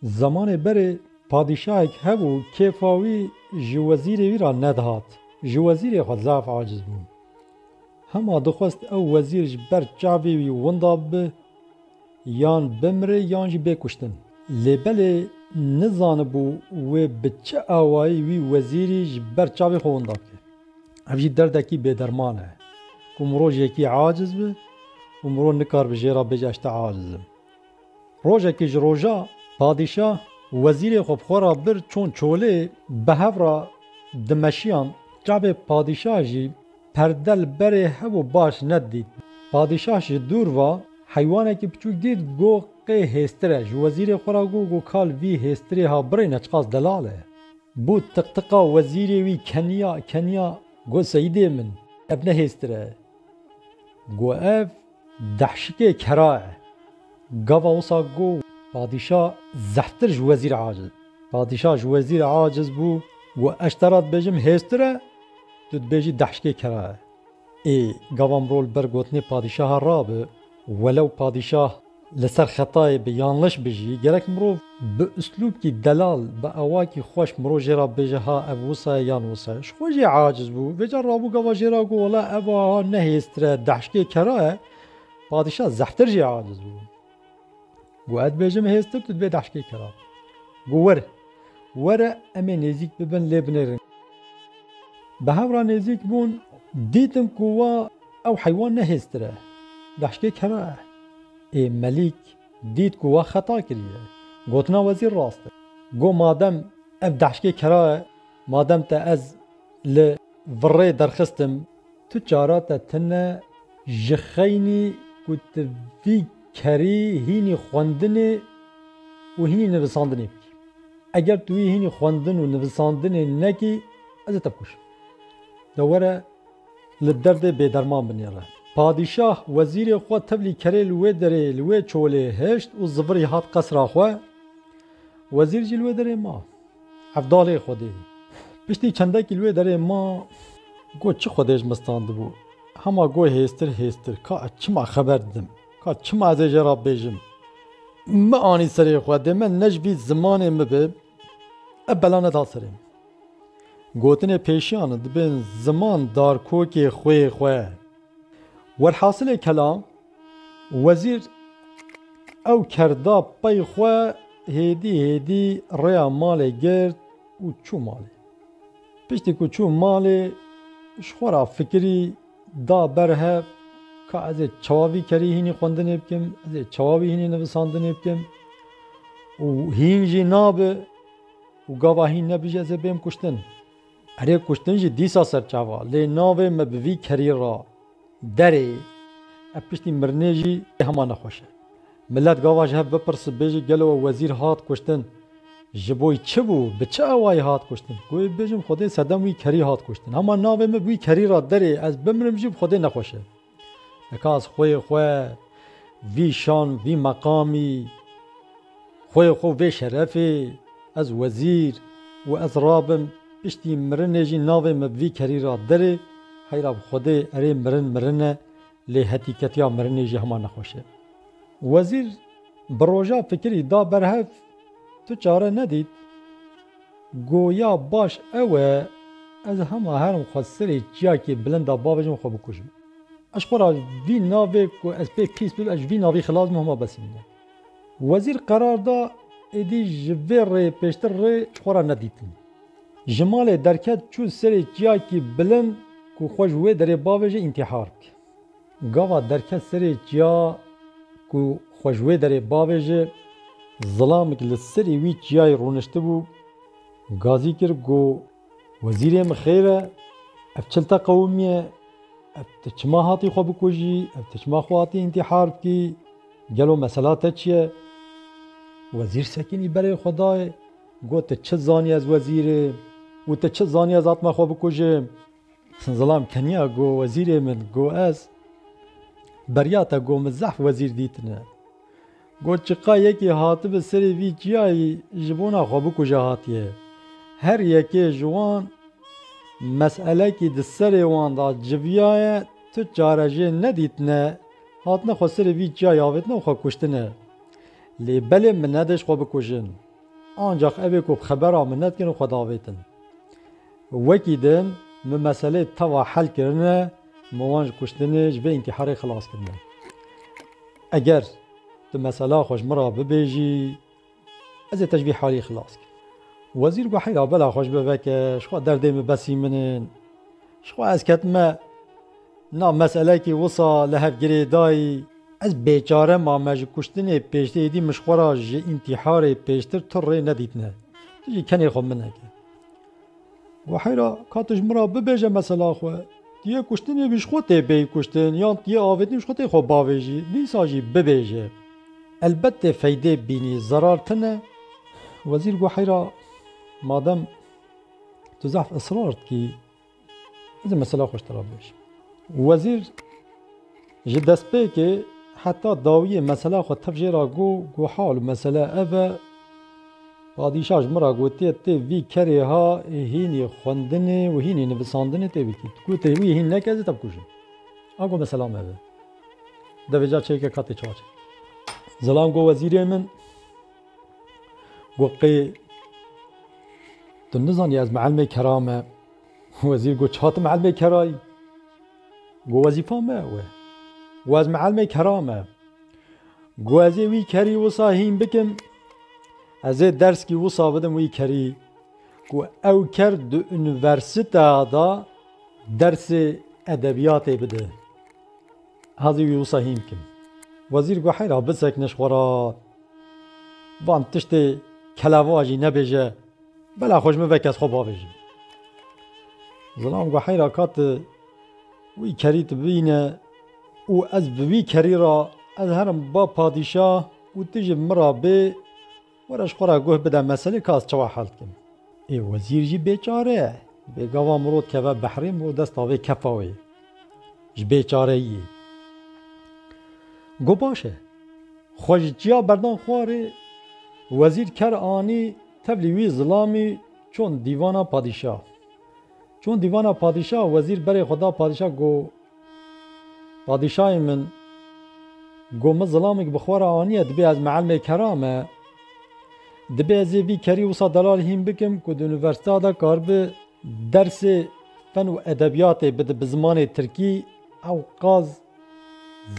زمان بره پادشاهک هبو کیفاوی ji wezîrê wî ra nedihat. Ji wezîrê xwe zaf aciz bû. Hema dixwest ew wezîr ji ber çavê wî winda bibe yan bimire yan jî bê kuştin. Lêbelê nizanibû wê bi çi awayî wî wezîrî ji ber çavê xwe winda bike. Ev jî derdekî bêderman e. Ku mirojekî aciz bi û mirov nikar bi jêra bêje eşte acizim. Rojekê ji roja padîşah wezîrê xwe bi xwe ra bir çûn çolê bi hev ra dimeşiyan çavê padîşah jî perdel berê hebû baş nedît. Padîşah ji dûr va heywanekî biçûk dît got qê hêstir e. Ji wezîrê xwe ra got kal vî hêstirê ha birêne çiqas delal e. Bû tiqtiqa wezîrê wî keniya got Seyîdê min ev ne hêstir e. Got ev dehşikê kera e. Gava wisa got padîşah zehtir ji wezîr aciz. Padîşah ji wezîr aciz bû got eşte ra dibêjim hêstir e tu dibêjî dehşikê kera e. Ê gava mirov li ber gotinê padîşaha rabe welew padîşah li ser xetayê bi yanlış bi jî gerek mirov bi üslûbkî delal bi awakî xweş mirov jê ra bêje ha ev wisa ye yan wisa ye. Ji xwe jê aciz bû. Vê car rabû gava jê ra got wela ev ha ne hêstir e dehşikê kera e. Padîşah zehtir jê aciz bû. Got ez dibêjim hêstir tu dibê dehşikê kera. Got were em ê nêzik bibin lê binêrin. Bi hev ra nêzik bûn dîtin ku wa ew heywan ne hêstir e. Dehşikê kera e. Ê melîk dît ku wa xeta kiriye. Gotina wezîr rast e. Got madem ev dehşikê kera e madem te ez li virrê derxistim tu çara te tune ji xeynî ku tu vî kerî hînî xwendinê û hînî nivisandinê bikî. Eger tu wî hînî xwendin û nivisandinê nekî ez ê te bikuşim. De were li derdê bêderman binêre. Padîşah wezîrê xwe tevlî kerê li wê derê li wê çolê heşt û zivirî hat qesra xwe. Wezîr jî li wê derê ma. Ev dalê Xwedê. Piştî çendekî li wê derê ma got çi Xwedê ji me standibû. Hema got hêstir ka çima xeber didim. Ka çima ez ê jê ra bêjim. Me anî serê xwe dê me ne ji vî zimanê me be ev bela neda serê me. Gotinê pêşiyan dibên ziman darkokê xwê xwe. Werhasilê kelam wezîr ew kerda pey xwe hêdî rêya malê girt û çû malê. Piştî ku çû malê ji xwe ra fikirî da berhev ka ez ê çawavî kerî hînî xwendinê bikim, ez ê çawavî hînî nivisandinê bikim û hîn jî nabe û gava hîn nebîje ez ê bêm kuştin. Erê kuştin jî dîsa ser çava lê navê me bi vî kerî ra derê ev piştî mirinê jî hema nexweş e. Millet gava ji hev bipirse bêje gelo wezîr hat kuştin ji bo çi bû bi çi awayî hat kuştin. Goyê bêjim Xwedê sedem wî kerî hat kuştin. Hema navê me bi wî kerî ra derê ez bimirim jî Xwedê nexweş e. Eka ez xweyê xwe vî şan vî meqamî xweyê xwe vê şerefê ez wezîr û ez rabim piştî mirinê jî navê me bi vî kerî ra derê heyra bi Xwedê erê mirin e lê hetîketiya mirinê jî hema nexweş e. Wezîr bi roja fikirî da berhev tu çare nedît goya baş ew e ez hema herim xwe serê çiyakê bilind da bavêjim xwe bikujim. Eş xwe ra vî navê ku ez pê pîs bibim ez vî navî xilas bim hema besî min e. Wezîr qerar da êdî ji vê rê pêştir rê ji xwe ra nedîtin. Ji malê derket çû serê çiyakî bilind ku xwe ji wê derê bavêje întihar bike. Gava derket serê çiya ku xwe ji wê derê bavêje zilamek li serê wî çiyayê rûniştibû gazî kir got wezîrê min xêr e ev çil te qewimiye ev tu çima hatî xwe bikujî ev tu çima xwe hatî întihar bikî gelo mesela te çi ye. Wezîr sekînî berê xwe daye got tu çi zanî ez wezîrê û tu çi zanî ez hatime xwe bikujim. Zilam keniya got wezîrê min got ez beriya te got min zehf wezîr dîtine. Got çiqa yekî hatibe serê vî çiyayî ji bona xwe bikuje hatiye. Her yekê ji wan meselekî di serê wan da civiyaye tu çare jê nedîtine hatine xwe serê vî çiyayê avêtine û xwe kuştine. Lê belê min nedê ji xwe bikujin. ancak ev ku xeber aminet kin xwe davêtin. Wekî din min meselê teva hel kirine wan ji kuştinê ji vê întiharê xilas kirine. Eger tu mesela xwe ji min re bibêjî ez ê te ji vî halî xilas kim. Wezîr got heyra bela xwe ji bo veke ji xwe derdê min besî min in ji xwe ez ketime na meselekî wisa li hevgirê dayî ez bêçare ma me ji kuştinê pêştê êdî min ji xwe re ji întiharê pêştir tu rê nedîtine. Tu jî kenê xwe min neke. Got heyra ka tu ji min re bibêje mesela xwe tiye kuştinê wî ji xwe tê bêyî kuştin yan tiye avêtî ji xwe tê xwe bavêjî dîsa jî bibêje. Elbette feydê bînî zarar tune. Wezîr got heyra madem tu zehf ısrar dikî ez ê mesela xwe ji te re bibêjim. Wezîr ji destpêkê heta dawiyê mesela xwe tev jê ra got hal mesele ev e padîşah ji min re gotiye tê vî kerê ha hînî xwendinê û hînî nivisandinê tê bikî. Got tê wî hîn neke ez ê te bikujim. A got mesela me ve. Devêca çêke ka tê çawa çek. Zilam got wezîrê min got qê tu nizanî ez meelmê kera me. Wezîr got çatim meelmê kerayî. Got wezîfa me ew e. Got ez meelmê kera me. Got ez ê wî kerî wisa hîn bikim ez ê derskî wisa bidim wî kerî. Got ew ker di unîversîteya da dersê edebiyatê bide. Hezî wî wisa hîn bikim. Wezîr got heyra bisekine ji xwe re van tiştê kelava jî nebêje bela xwe ji min veke ez xwe bavêjim. Zilam got heyra ka tu wî kerî tu bibîne û ez bi wî kerî re ez herim ba padîşah û tu jî min re bê were ji xwe re guh bide meselê ka ez çawa hel dikim. Ê wezîr jî bêçare ye. Bêgava mirov dikeve behrê mirov desta vê kefa wê ji bêçareyî. Got baş e. Xwe ji çiya berdan xwarê wezîr ker anî tevlî wî zilamî çûn dîvana padîşah. Çûn dîvana padîşah wezîr berê xwe da padîşah got padîşahê min got min zilamekî bi xwe re anîye dibe ez meelmê kera me dibe ez ê vî kerî wisa delal hîn bikim ku di unîversîteya de karibe dersê fen û edebiyatê bide bi zimanê tirkî ew qaz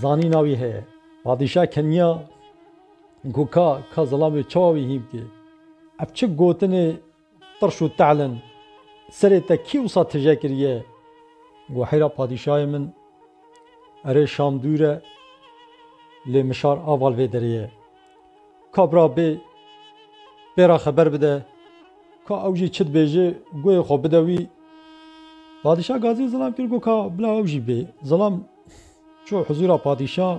zanîna wî heye. Padîşah keniya got ka zilamê çawa wî hîn bike. Ev çi gotinê tirş û teelin serê te kî wisa tije kiriye. Got heyra padîşahê min erê şam dûr e lê mişar aval vê derê ye. Ka bira bê pêra xeber bide ka ew jî çi dibêje guhê xwe bide wî. Padîşah gazî zilam kir got ka bila ew jî bê. Zilam çû huzûra padîşah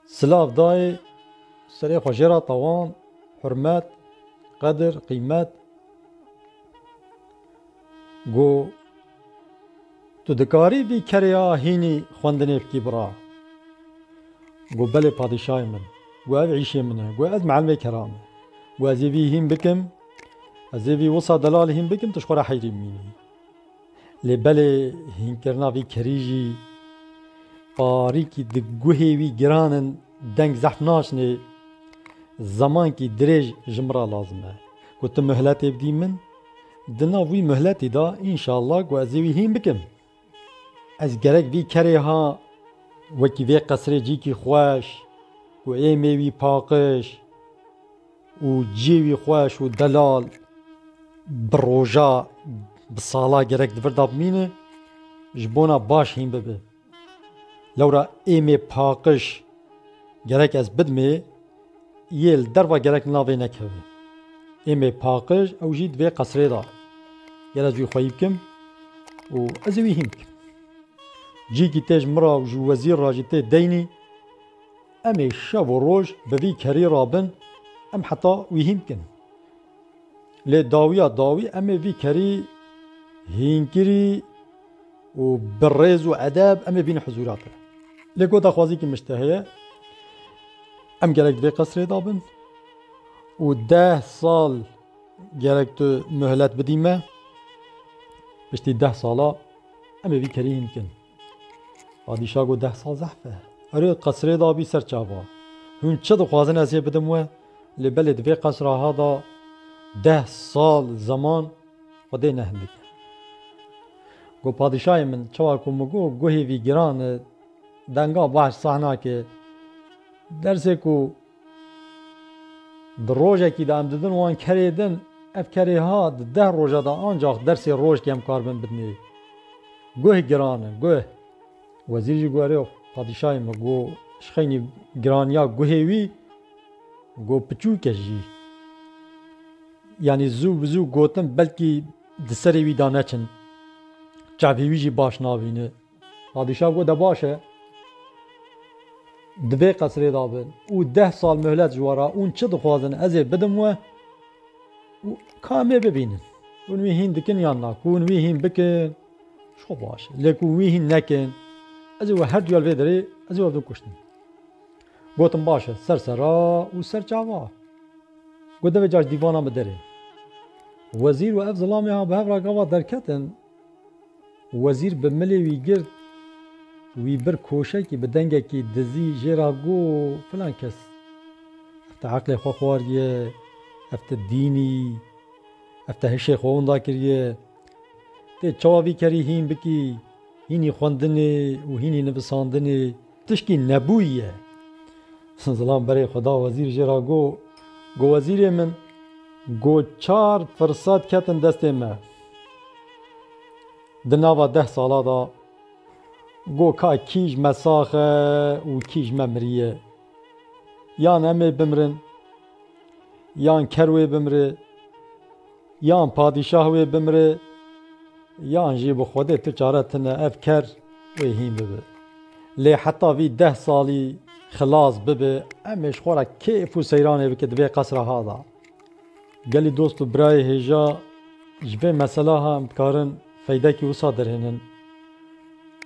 silav dayê serê xwe jêra tawan hurmet qedir qîmet got tu dikarî vî kerê ya hînî xwendinê bikî bira. Got belê padîşahê min got ev îşê min e got ez meelmê kera me got ez ê vî hîn bikim ez ê vî wisa delal hîn bikim tu ji xwe re heyrî bimînî. Lê belê hînkirina vî kerî jî parîkî di guhê wî giranin deng zehf naçinê zamankî dirêj ji min re lazim e. Got tu mihletê bidî min di nav wî mihletê da înşallah got ez ê wî hîn bikim. Ez gerek vî kerê ha wekî vê qesrê cîkî xweş û êmê wî paqij û ciyê wî xweş û delal bi roja bi sala gerek di vir da bimîne ji bona baş hîn bibe. Lewra êmê paqij gerek ez bidimê yê li derva gerek navê nekeve. Êmê paqij ew jî di vê qesrê da ger ez wî xweyî bikim û ez ê wî hîn bikim. Cîkî tê ji min re ji wezîr re jî tê deynî em ê şev û roj bi vî kerî rabin em heta wî hîn bikin. Lê dawiya dawî em ê vî kerî hînkirî û bi rêz û edeb em ê bînin huzûra te. Lê got daxwazîkî min ji te heye em gerek di vê qesrê da bin û 10 sal gerek tu mihlet bidî me piştî 10 sala em ê vî kerî hîn bikin. Padîşah got 10 sal zehf e. Erê qesrê da bî ser çava. Hûn çi dixwazin ez ê bidim we لبلد في قصر هذا 10 سال زمان خدي نهندك گو پادشاهی من چوا کو مگو گوهی وی گران دنگا باش صحنا که درسه کو دروجه کی دام ددن وان کریدن اف کری ها 10 روزه دا آنجا درسی روز کم کار بن بدنی گوه گرانه گوه وزیری گواره پادشاهی مگو شخینی گرانیا گوهی وی گو پچو کجی یعنی زو گوتن بلکی دسری وی دانه چن چاوی جی باش نابینه پادشاه گو ده باشه دوی قصری دابن او 10 سال مهلت جوارا اون چه دخوازن ازی بدم و کامه ببینن اون وی هین دکن یا نا اون وی هین بکن شو باشه لیکن وی هین نکن ازی و هر دیال ویدری ازی و دو کشتن گوتم باشه سرسرا و سر چاوا گو دوی جاش دیوانا بدره وزیر و اف ظلامی ها به هفرا گوا درکتن وزیر به ملی وی گرد وی بر کوشه کی بدنگه کی دزی جرا گو فلان کس افت عقل خو خواریه افت دینی افت هشه خوندا کریه ته چاوی کری هین بکی هینی خوندنه و هینی نویساندنه تشکی نبویه سلام برای خدا وزیر جرا گو وزیر من گو 4 فرصت کتن دست ما دناوا 10 سالا دا گو کا کیج مساخه و کیج ممریه یان امه بمرن یان کروی بمره یان پادشاهوی بمره یان جی بخوده تو چارتنه افکر و هیم ببه لی حتی وی 10 سالی خلاص ببه امش خورا کیف و سیرانه بکه دوی قصره ها دا گلی دوست و برای هجا جبه مسئله ها امتکارن فایده کی وسا درهنن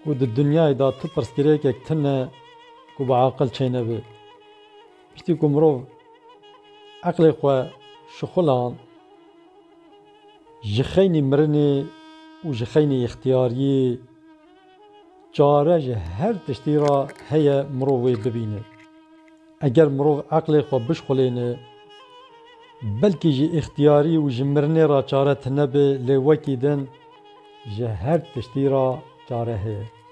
و د دنیای دا تو پرسکره که تنه کو با عقل چینه به پشتی کو مرو عقل خو شخلان جخینی مرنه و جخینی اختیاری چاره جه هر تشتی را هیا مروی ببینه اگر مرو عقل خو بشخلینه بلکه جه اختیاری و جمرنه را چاره تنه به لوکی دن جه هر تشتی را چاره هست